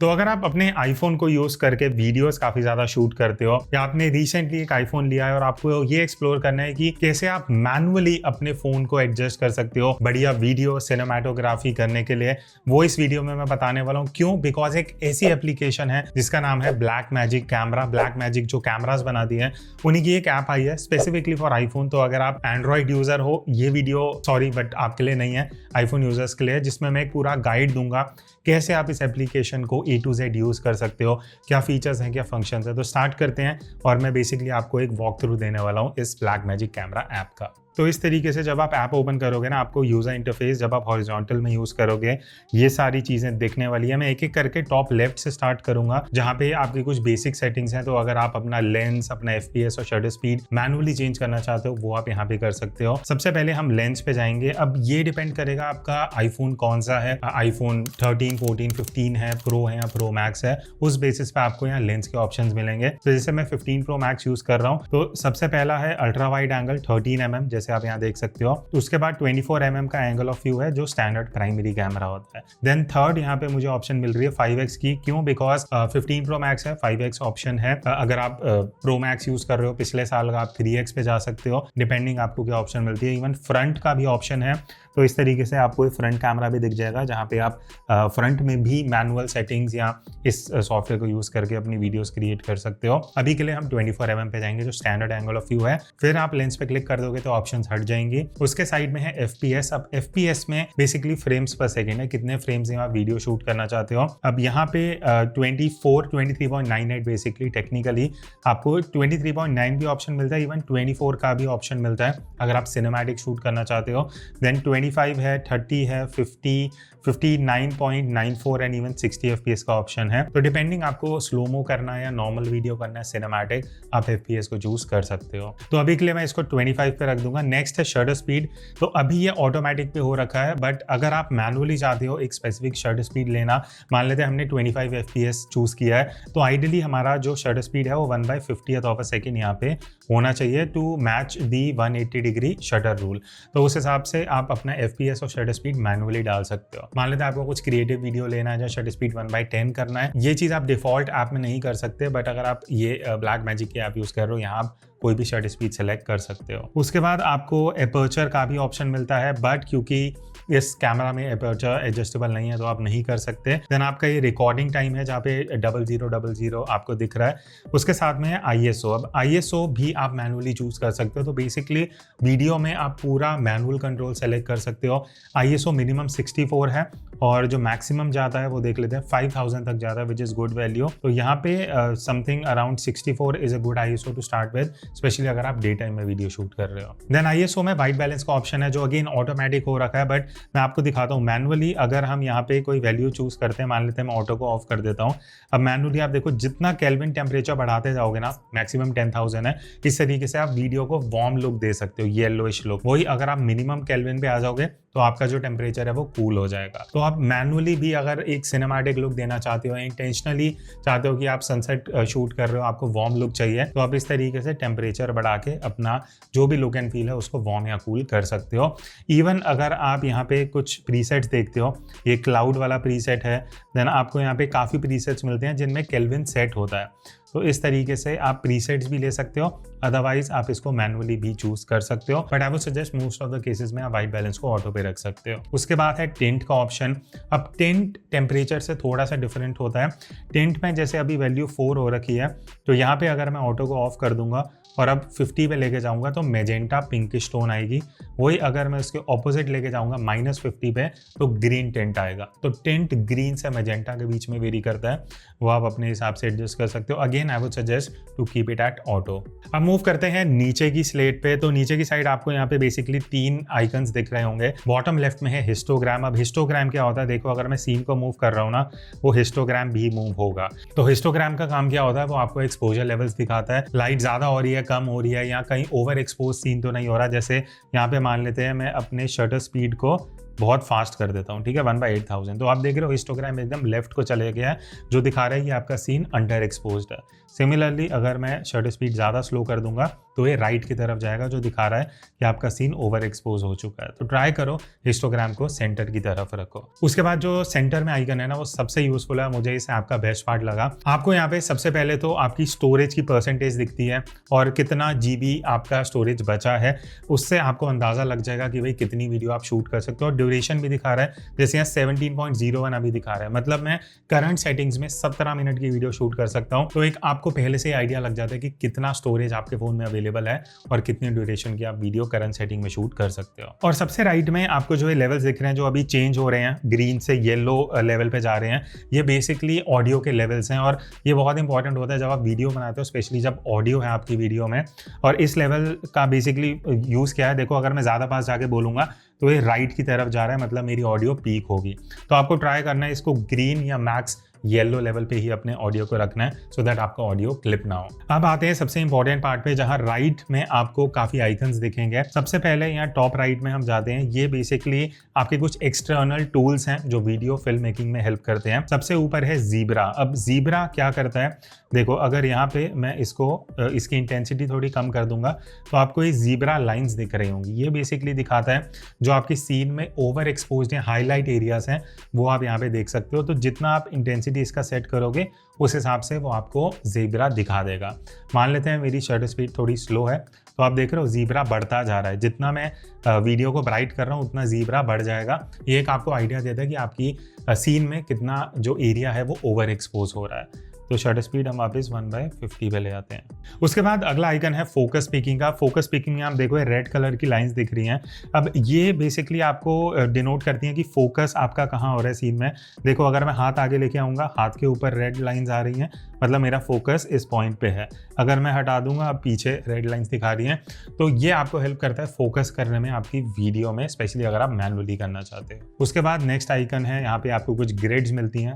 तो अगर आप अपने आईफोन को यूज करके वीडियोस काफी ज्यादा शूट करते हो या आपने रिसेंटली एक आईफोन लिया है और आपको ये एक्सप्लोर करना है कि कैसे आप मैनुअली अपने फोन को एडजस्ट कर सकते हो बढ़िया वीडियो सिनेमैटोग्राफी करने के लिए, वो इस वीडियो में मैं बताने वाला हूँ। क्यों? बिकॉज एक ऐसी एप्लीकेशन है जिसका नाम है ब्लैकमैजिक कैमरा। ब्लैकमैजिक जो कैमरास बनाती है उन्हीं की एक ऐप आई है स्पेसिफिकली फॉर आईफोन। तो अगर आप एंड्रॉइड यूजर हो, ये वीडियो बट आपके लिए नहीं है, आईफोन यूजर्स के लिए, जिसमें मैं एक पूरा गाइड दूंगा कैसे आप इस एप्लीकेशन को A to Z यूज कर सकते हो, क्या फीचर्स हैं, क्या फंक्शंस हैं। तो स्टार्ट करते हैं और मैं बेसिकली आपको एक वॉक थ्रू देने वाला हूँ इस ब्लैकमैजिक कैमरा ऐप का। तो इस तरीके से जब आप ऐप ओपन करोगे ना, आपको यूजर इंटरफेस जब आप हॉरिजॉन्टल में यूज करोगे ये सारी चीजें दिखने वाली है। मैं एक एक करके टॉप लेफ्ट से स्टार्ट करूंगा जहां पे आपकी कुछ बेसिक सेटिंग्स हैं। तो अगर आप अपना लेंस, अपना FPS और शटर स्पीड मैनुअली चेंज करना चाहते हो वो आप यहाँ पे कर सकते हो। सबसे पहले हम लेंस पे जाएंगे। अब ये डिपेंड करेगा आपका आईफोन कौन सा है, आईफोन 13, 14, 15 है, प्रो है या प्रो मैक्स है, उस बेसिस पे आपको यहाँ लेंस के ऑप्शंस मिलेंगे। तो जैसे मैं 15 प्रो मैक्स यूज कर रहा हूँ तो सबसे पहला है अल्ट्रा वाइड एंगल 13mm, जैसे आप यहाँ देख सकते हो। तो उसके बाद 24mm का एंगल ऑफ व्यू है जो स्टैंडर्ड प्राइमरी कैमरा होता है। देन थर्ड यहाँ पे मुझे ऑप्शन मिल रही है 5x की। क्यों? बिकॉज 15 प्रो मैक्स है, 5x ऑप्शन है। अगर आप प्रो मैक्स यूज कर रहे हो पिछले साल आप 3x पे जा सकते हो, डिपेंडिंग आपको क्या ऑप्शन मिलती है। इवन फ्रंट का भी ऑप्शन है। तो इस तरीके से आपको फ्रंट कैमरा भी दिख जाएगा जहाँ पे आप फ्रंट में भी मैनुअल सेटिंग्स या इस सॉफ्टवेयर को यूज करके अपनी वीडियोस क्रिएट कर सकते हो। अभी के लिए हम 24mm पे जाएंगे जो स्टैंडर्ड एंगल ऑफ व्यू है। फिर आप लेंस पे क्लिक कर दोगे तो ऑप्शंस हट जाएंगी। उसके साइड में है FPS। अब FPS में बेसिकली फ्रेम्स पर सेकेंड है, कितने फ्रेम्स में आप वीडियो शूट करना चाहते हो। अब यहाँ पे 23.98 बेसिकली टेक्निकली आपको 23.9 भी ऑप्शन मिलता है, इवन 24 का भी ऑप्शन मिलता है अगर आप सिनेमैटिक शूट करना चाहते हो। देन 25 है, 30 है, 50, 59.94 एंड इवन 60 FPS का ऑप्शन है। तो डिपेंडिंग आपको स्लोमो करना है या नॉर्मल वीडियो करना है सिनेमैटिक, आप FPS को चूज कर सकते हो। तो अभी के लिए मैं इसको 25 पे रख दूंगा। नेक्स्ट है शटर स्पीड। तो अभी ये ऑटोमेटिक पे हो रखा है, बट अगर आप मैनुअली चाहते हो एक स्पेसिफिक शटर स्पीड लेना, मान लेते हैं हमने 25 FPS चूज किया है, तो आइडियली हमारा जो शटर स्पीड है वो 1/50th ऑफ अ सेकेंड यहाँ पे होना चाहिए to match the 180 degree shutter rule. तो उस हिसाब से आप अपना FPS और शटर स्पीड मैनुअली डाल सकते हो। मान लेते हैं आपको कुछ क्रिएटिव वीडियो लेना है जहाँ शटर स्पीड 1/10 करना है, ये चीज आप डिफॉल्ट ऐप में नहीं कर सकते, बट अगर आप ये ब्लैकमैजिक की ऐप यूज कर रहे हो यहाँ आप कोई भी शटर स्पीड सेलेक्ट कर सकते हो। उसके बाद आपको एपर्चर का भी ऑप्शन मिलता है, बट क्योंकि इस कैमरा में एपर्चर एडजस्टेबल नहीं है तो आप नहीं कर सकते। देन आपका ये रिकॉर्डिंग टाइम है जहाँ पे 0000 आपको दिख रहा है। उसके साथ में है ISO। अब ISO भी आप मैनुअली चूज कर सकते हो। तो बेसिकली वीडियो में आप पूरा मैनुअल कंट्रोल सेलेक्ट कर सकते हो। ISO मिनिमम 64 है और जो मैक्सिमम जाता है वो देख लेते हैं 5000 तक जाता है, विच इज गुड वैल्यू। तो यहाँ पे something around 64 is a good ISO to start with, specially अगर आप डे टाइम में वीडियो शूट कर रहे हो। देन ISO में वाइट बैलेंस का ऑप्शन है जो अगेन ऑटोमेटिक हो रखा है, बट मैं आपको दिखाता हूँ मैनुअली। अगर हम यहाँ पे कोई वैल्यू चूज करते हैं, मान लेते हैं मैं ऑटो को ऑफ कर देता हूँ। अब मैनुअली आप देखो जितना केल्विन टेम्परेचर बढ़ाते जाओगे ना, मैक्सिमम 10,000 है, इस तरीके से आप वीडियो को वार्म लुक दे सकते हो, येलोइश लुक। वही अगर आप मिनिमम केल्विन पे आ जाओगे तो आपका जो टेम्परेचर है वो कूल हो जाएगा। तो आप मैनुअली भी अगर एक सिनेमैटिक लुक देना चाहते हो, इंटेंशनली चाहते हो कि आप सनसेट शूट कर रहे हो, आपको वार्म लुक चाहिए, तो आप इस तरीके से टेम्परेचर बढ़ा के अपना जो भी लुक एंड फील है उसको वार्म या कूल कर सकते हो। इवन अगर आप यहाँ पे कुछ प्रीसेट्स देखते हो, ये क्लाउड वाला प्रीसेट है, देन आपको यहाँ पे काफ़ी प्रीसेट्स मिलते हैं जिनमें केल्विन सेट होता है। तो इस तरीके से आप प्रीसेट्स भी ले सकते हो, अदरवाइज आप इसको मैनुअली भी चूज कर सकते हो, but I would suggest most of the cases में आप वाइट बैलेंस को ऑटो पे रख सकते हो। उसके बाद है टिंट का ऑप्शन। अब टिंट टेम्परेचर से थोड़ा सा डिफरेंट होता है। टिंट में जैसे अभी वैल्यू 4 हो रखी है, तो यहाँ पे अगर मैं ऑटो को ऑफ कर दूंगा और अब 50 पे लेके जाऊंगा तो मेजेंटा पिंकिश टोन आएगी। वही अगर मैं इसके ऑपोजिट लेके जाऊंगा -50 पे तो ग्रीन टिंट आएगा। तो टिंट ग्रीन से मेजेंटा के बीच में वेरी करता है, वो आप अपने हिसाब से एडजस्ट कर सकते हो। Again I would suggest to keep it at auto. अब मूव करते हैं नीचे की स्लेट पे। तो नीचे की साइड आपको यहाँ पे बेसिकली 3 आइकन्स दिख रहे होंगे। बॉटम लेफ्ट में है हिस्टोग्राम। अब हिस्टोग्राम क्या होता है, देखो अगर मैं सीन को मूव कर रहा हूँ ना, वो हिस्टोग्राम भी मूव होगा। तो हिस्टोग्राम का काम क्या होता है, वो आपको एक्सपोजर लेवल्स दिखाता है, लाइट ज्यादा हो रही है, कम हो रही है, या कहीं ओवर एक्सपोज सीन तो नहीं हो रहा। जैसे यहाँ पे मान लेते हैं मैं अपने शटर स्पीड को बहुत फास्ट कर देता हूँ, ठीक है, 1/8000। तो आप देख रहे हो हिस्टोग्राम एकदम लेफ्ट को चले गया है, जो दिखा रहा है कि आपका सीन अंडर एक्सपोज्ड है। सिमिलरली अगर मैं शटर स्पीड ज़्यादा स्लो कर दूंगा तो ये राइट की तरफ जाएगा, जो दिखा रहा है कि आपका सीन ओवर एक्सपोज हो चुका है। तो ट्राई करो हिस्टोग्राम को सेंटर की तरफ रखो। उसके बाद जो सेंटर में आइकन है ना, वो सबसे यूजफुल है, मुझे इसे आपका बेस्ट पार्ट लगा। आपको यहाँ पे सबसे पहले तो आपकी स्टोरेज की परसेंटेज दिखती है और कितना GB आपका स्टोरेज बचा है, उससे आपको अंदाजा लग जाएगा कि भाई कितनी वीडियो आप शूट कर सकते हो। और ड्यूरेशन भी दिखा रहा है, जैसे यहाँ 17.01 अभी दिखा रहा है, मतलब मैं करंट सेटिंग्स में 17 मिनट की वीडियो शूट कर सकता हूँ। तो एक आपको पहले से आइडिया लग जाता है कि कितना स्टोरेज आपके फोन में अवेलेबल है और कितनी ड्यूरेशन की आप वीडियो करंट सेटिंग में शूट कर सकते हो। और सबसे राइट में आपको जो है लेवल्स दिख रहे हैं, जो अभी चेंज हो रहे हैं, ग्रीन से येलो लेवल पे जा रहे हैं, ये बेसिकली ऑडियो के लेवल्स हैं। और ये बहुत इंपॉर्टेंट होता है जब आप वीडियो बनाते हो, स्पेशली जब ऑडियो है आपकी वीडियो में। और इस लेवल का बेसिकली यूज़ क्या है, देखो अगर मैं ज़्यादा पास जाके बोलूँगा तो ये राइट की तरफ जा रहा है, मतलब मेरी ऑडियो पीक होगी। तो आपको ट्राई करना है इसको ग्रीन या मैक्स येलो लेवल पे ही अपने ऑडियो को रखना है, सो दैट आपका ऑडियो क्लिप ना हो। अब आते हैं सबसे इंपॉर्टेंट पार्ट पे, जहां राइट में आपको काफी आइकन्स दिखेंगे। सबसे पहले यहाँ टॉप राइट में हम जाते हैं, ये बेसिकली आपके कुछ एक्सटर्नल टूल्स हैं जो वीडियो फिल्म मेकिंग में हेल्प करते हैं। सबसे ऊपर है ज़ीब्रा। अब ज़ीब्रा क्या करता है, देखो अगर यहाँ पे मैं इसकी इंटेंसिटी थोड़ी कम कर दूंगा तो आपको ये ज़ीब्रा लाइंस दिख रही होंगी। ये बेसिकली दिखाता है जो आपकी सीन में ओवर एक्सपोज्ड या हाईलाइट एरियाज हैं, वो आप यहाँ पे देख सकते हो। तो जितना आप इंटेंसिटी इसका सेट करोगे उस हिसाब से वो आपको ज़ीब्रा दिखा देगा। मान लेते हैं मेरी शटर स्पीड थोड़ी स्लो है, तो आप देख रहे हो ज़ीब्रा बढ़ता जा रहा है। जितना मैं वीडियो को ब्राइट कर रहा हूँ उतना ज़ीब्रा बढ़ जाएगा। ये एक आपको आइडिया देता है कि आपकी सीन में कितना जो एरिया है वो ओवर एक्सपोज हो रहा है। तो शटर स्पीड हम वापस 1/50 पे ले आते हैं। उसके बाद अगला आइकन है फोकस पिकिंग का। फोकस पिकिंग में आप देखो रेड कलर की लाइंस दिख रही हैं। अब ये बेसिकली आपको डिनोट करती हैं कि फोकस आपका कहाँ हो रहा है सीन में। देखो अगर मैं हाथ आगे लेके आऊँगा, हाथ के ऊपर रेड लाइंस आ रही हैं, मतलब मेरा फोकस इस पॉइंट पे है। अगर मैं हटा दूंगा, अब पीछे रेड लाइंस दिखा रही हैं। तो ये आपको हेल्प करता है फोकस करने में आपकी वीडियो में, स्पेशली अगर आप मैनुअली करना चाहते हो। उसके बाद नेक्स्ट आइकन है, यहाँ पे आपको कुछ ग्रिड्स मिलती हैं।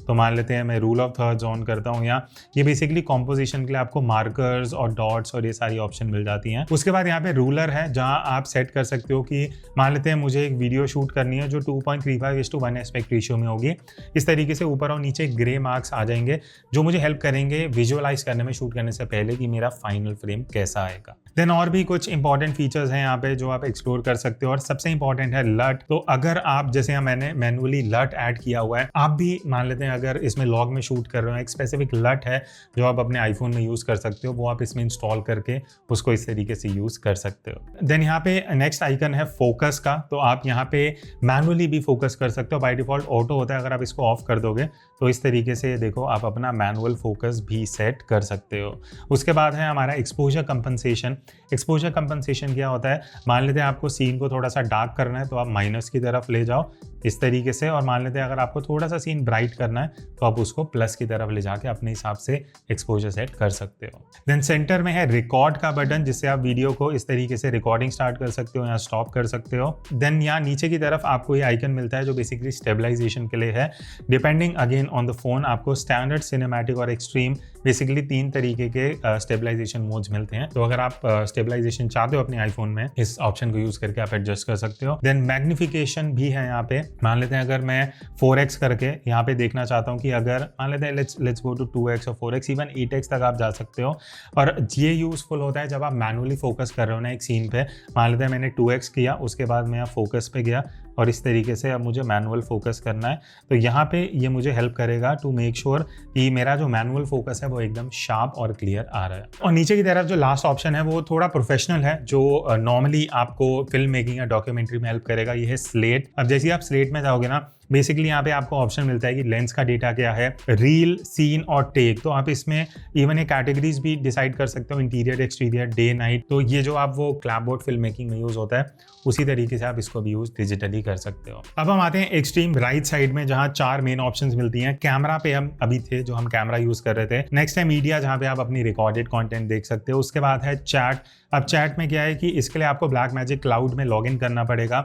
तो मान लेते हैं मैं रूल ऑफ थर्ड्स ऑन करता हूँ, या ये बेसिकली कॉम्पोजिशन के लिए आपको मार्कर्स और डॉट्स और ये सारी ऑप्शन मिल जाती हैं। उसके बाद यहाँ पे रूलर है, जहाँ आप सेट कर सकते हो कि मान लेते हैं मुझे एक वीडियो शूट करनी है जो 2.35:1 एस्पेक्ट रेशियो में होगी। इस तरीके से ऊपर और नीचे ग्रे मार्क्स आ जाएंगे, जो मुझे हेल्प करेंगे विजुअलाइज करने में शूट करने से पहले कि मेरा फाइनल फ्रेम कैसा आएगा। देन और भी कुछ इंपॉर्टेंट फीचर्स हैं यहाँ पे जो आप एक्सप्लोर कर सकते हो। और सबसे इंपॉर्टेंट है लट। तो अगर आप, जैसे मैंने मैनुअली लट ऐड किया हुआ है, आप भी मान लेते हैं अगर इसमें लॉग में शूट कर रहे हो, एक स्पेसिफिक लट है जो आप अपने आईफोन में यूज कर सकते हो, वो आप इसमें इंस्टॉल करके उसको इस तरीके से यूज कर सकते हो। देन यहाँ पे नेक्स्ट आइकन है फोकस का। तो आप यहाँ पे मैनुअली भी फोकस कर सकते हो। बाय डिफॉल्ट ऑटो होता है, अगर आप इसको ऑफ कर दोगे तो इस तरीके से देखो आप अपना मैनुअल फोकस भी सेट कर सकते हो। उसके बाद है हमारा एक्सपोजर कंपनसेशन। एक्सपोजर कंपनसेशन क्या होता है, मान लेते हैं आपको सीन को थोड़ा सा डार्क करना है तो आप माइनस की तरफ ले जाओ इस तरीके से, और मान लेते हैं अगर आपको थोड़ा सा सीन ब्राइट करना है तो आप उसको प्लस की तरफ ले जाके अपने हिसाब से एक्सपोजर सेट कर सकते हो। देन सेंटर में है रिकॉर्ड का बटन, जिससे आप वीडियो को इस तरीके से रिकॉर्डिंग स्टार्ट कर सकते हो या स्टॉप कर सकते हो। देन यहाँ नीचे की तरफ आपको ये आइकन मिलता है जो बेसिकली स्टेबलाइजेशन के लिए है। Depending again on the phone आपको स्टैंडर्ड, सिनेमैटिक और एक्सट्रीम, बेसिकली 3 तरीके के स्टेबलाइजेशन मोड्स मिलते हैं। तो अगर आप स्टेबलाइजेशन चाहते हो अपने आईफोन में, इस ऑप्शन को यूज करके आप एडजस्ट कर सकते हो। देन मैग्निफिकेशन भी है यहाँ पे। मान लेते हैं अगर मैं 4x करके यहाँ पे देखना चाहता हूँ कि अगर मान लेते हैं लेट्स गो टू 2x और 4x, इवन 8x तक आप जा सकते हो। और ये यूजफुल होता है जब आप मैनुअली फोकस कर रहे हो ना एक सीन पे। मान लेते हैं मैंने 2x किया, उसके बाद मैं फोकस पे गया और इस तरीके से अब मुझे मैनुअल फोकस करना है, तो यहाँ पे ये मुझे हेल्प करेगा टू मेक श्योर कि मेरा जो मैनुअल फोकस है वो एकदम शार्प और क्लियर आ रहा है। और नीचे की तरफ जो लास्ट ऑप्शन है वो थोड़ा प्रोफेशनल है, जो नॉर्मली आपको फिल्म मेकिंग या डॉक्यूमेंट्री में हेल्प करेगा। ये है स्लेट। अब जैसे आप स्लेट में जाओगे ना, बेसिकली यहाँ पे आपको ऑप्शन मिलता है कि लेंस का डेटा क्या है, रील, सीन और टेक। तो आप इसमें इवन एक कैटेगरीज भी डिसाइड कर सकते हो, इंटीरियर, एक्सटीरियर, डे, नाइट। तो ये जो आप वो क्लैपबोर्ड फिल्म मेकिंग में यूज होता है, उसी तरीके से आप इसको भी यूज डिजिटली कर सकते हो। अब हम आते हैं एक्सट्रीम राइट साइड में, जहाँ 4 मेन ऑप्शंस मिलती हैं। कैमरा पे हम अभी थे, जो हम कैमरा यूज कर रहे थे। नेक्स्ट है मीडिया, जहाँ पे आप अपनी रिकॉर्डेड कंटेंट देख सकते हो। उसके बाद है चैट। अब चैट में क्या है कि इसके लिए आपको ब्लैकमैजिक क्लाउड में लॉग इन करना पड़ेगा।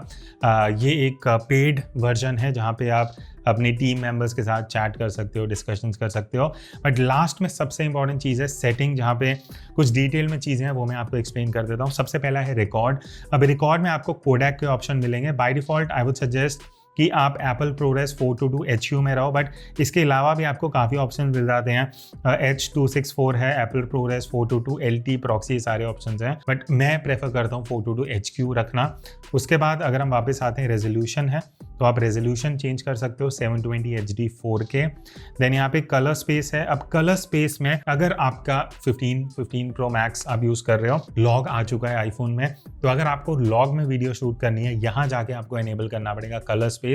ये एक पेड वर्जन है जहाँ पे आप अपनी टीम मेंबर्स के साथ चैट कर सकते हो, डिस्कशंस कर सकते हो। बट लास्ट में सबसे इंपॉर्टेंट चीज़ है सेटिंग, जहाँ पे कुछ डिटेल में चीज़ें हैं वो मैं आपको एक्सप्लेन कर देता हूँ। सबसे पहला है रिकॉर्ड। अब रिकॉर्ड में आपको कोडैक के ऑप्शन मिलेंगे। By default I would suggest कि आप एप्पल ProRes 422 HU में रहो, बट इसके अलावा भी आपको काफ़ी ऑप्शन मिल जाते हैं। H264 है, एप्पल ProRes 422 LT प्रॉक्सी, सारे ऑप्शंस हैं, बट मैं प्रेफर करता हूँ 422 HQ रखना। उसके बाद अगर हम वापस आते हैं रेजोल्यूशन है, तो आप रेजोल्यूशन चेंज कर सकते हो 720 HD 4K। देन यहाँ पे कलर स्पेस है। अब कलर स्पेस में अगर आपका 15 Pro Max आप यूज़ कर रहे हो, लॉग आ चुका है आईफोन में, तो अगर आपको लॉग में वीडियो शूट करनी है, यहाँ जाके आपको एनेबल करना पड़ेगा कलर स्पेस।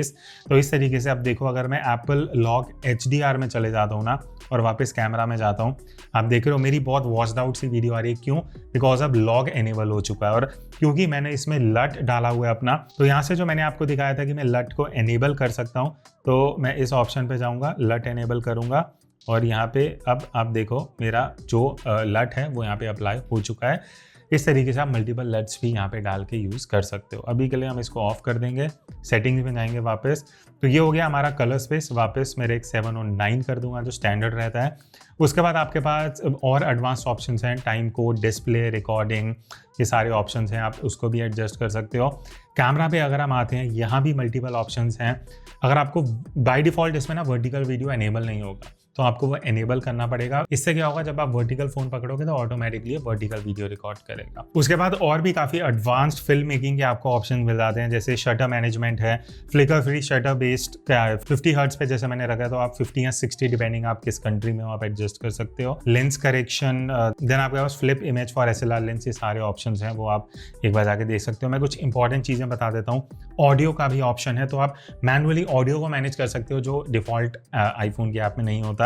तो इस तरीके से अब देखो, अगर मैं एप्पल लॉग HDR में चले जाता हूँ ना और वापस कैमरा में जाता हूँ, आप देख रहे हो मेरी बहुत वॉच्ड आउट सी वीडियो आ रही है। क्यों? बिकॉज अब लॉग एनेबल हो चुका है, और क्योंकि मैंने इसमें लट डाला हुआ है अपना, तो यहाँ से जो मैंने आपको दिखाया था कि मैं लट को एनेबल कर सकता हूँ, तो मैं इस ऑप्शन पे जाऊँगा, लट एनेबल करूँगा, और यहाँ पे अब आप देखो मेरा जो लट है वो यहाँ पे अप्लाई हो चुका है। इस तरीके से आप मल्टीपल लट्स भी यहाँ पे डाल के यूज़ कर सकते हो। अभी के लिए हम इसको ऑफ कर देंगे, सेटिंग्स में जाएंगे वापस। तो ये हो गया हमारा कलर स्पेस। वापस मेरे एक 7 और 9 कर दूंगा जो स्टैंडर्ड रहता है। उसके बाद आपके पास और एडवांस ऑप्शंस हैं, टाइम कोड, डिस्प्ले, रिकॉर्डिंग, ये सारे ऑप्शंस हैं, आप उसको भी एडजस्ट कर सकते हो। कैमरा पे अगर हम आते हैं, यहाँ भी मल्टीपल ऑप्शंस हैं। अगर आपको बाय डिफ़ॉल्ट इसमें ना वर्टिकल वीडियो एनेबल नहीं होगा, तो आपको वो एनेबल करना पड़ेगा। इससे क्या होगा, जब आप वर्टिकल फोन पकड़ोगे तो ऑटोमेटिकली वर्टिकल वीडियो रिकॉर्ड करेगा। उसके बाद और भी काफ़ी एडवांस्ड फिल्म मेकिंग के आपको ऑप्शन मिल जाते हैं, जैसे शटर मैनेजमेंट है, फ्लिकर फ्री शटर बेस्ड क्या है, 50 हर्ट्ज पे जैसे मैंने रखा है, तो आप 50 या 60 डिपेंडिंग आप किस कंट्री में हो आप एडजस्ट कर सकते हो। लेंस करेक्शन, देन आपके पास flip image for SLR lens, ये सारे ऑप्शन हैं, वो आप एक बार जाके देख सकते हो। मैं कुछ इंपॉर्टेंट चीज़ें बता देता हूँ। ऑडियो का भी ऑप्शन है, तो आप मैनुअली ऑडियो को मैनेज कर सकते हो, जो डिफॉल्ट आईफोन की ऐप में नहीं होता।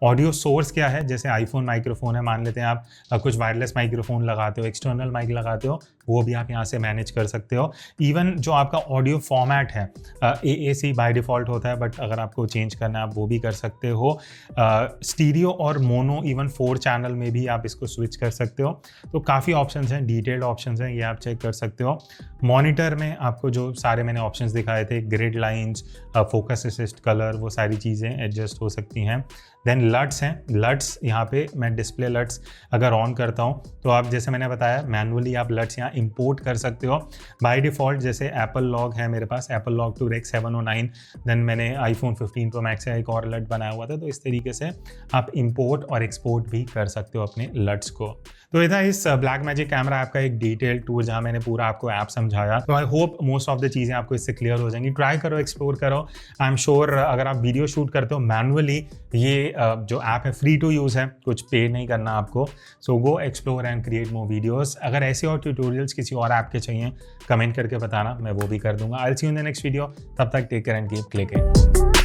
ऑडियो सोर्स क्या है, जैसे आईफोन माइक्रोफोन है, मान लेते हैं आप कुछ वायरलेस माइक्रोफोन लगाते हो, एक्सटर्नल माइक लगाते हो, वो भी आप यहाँ से मैनेज कर सकते हो। इवन जो आपका ऑडियो फॉर्मेट है, AAC बाय डिफ़ॉल्ट होता है, बट अगर आपको चेंज करना है आप वो भी कर सकते हो। स्टीरियो और मोनो, इवन 4 चैनल में भी आप इसको स्विच कर सकते हो। तो काफ़ी ऑप्शंस हैं, डिटेल्ड ऑप्शंस हैं, ये आप चेक कर सकते हो। मॉनिटर में आपको जो सारे मैंने ऑप्शंस दिखाए थे, grid lines, focus assist, colour, वो सारी चीज़ें एडजस्ट हो सकती हैं। देन लट्स हैं, लट्स यहाँ पे मैं डिस्प्ले लट्स अगर ऑन करता हूँ, तो आप जैसे मैंने बताया मैनुअली आप लट्स यहाँ इंपोर्ट कर सकते हो। बाय डिफ़ॉल्ट जैसे एप्पल लॉग है मेरे पास, Apple log to rec 709, then मैंने आईफोन 15 Pro Max से एक और लट बनाया हुआ था, तो इस तरीके से आप इंपोर्ट और एक्सपोर्ट भी कर सकते हो अपने लट्स को। तो ये था इस ब्लैकमैजिक कैमरा ऐप का एक डिटेल्ड टूर, जहाँ मैंने पूरा आपको ऐप समझाया। तो I hope most of the चीज़ें आपको इससे क्लियर हो जाएंगी। ट्राई करो, एक्सप्लोर करो। आई एम श्योर अगर आप वीडियो शूट करते हो मैनुअली, ये जो ऐप है फ्री टू यूज़ है, कुछ पे नहीं करना आपको। So go explore and create more videos. अगर ऐसे और ट्यूटोरियल्स किसी और ऐप के चाहिए, कमेंट करके बताना, मैं वो भी कर दूंगा। I will see you in the next video. तब तक take care and keep clicking.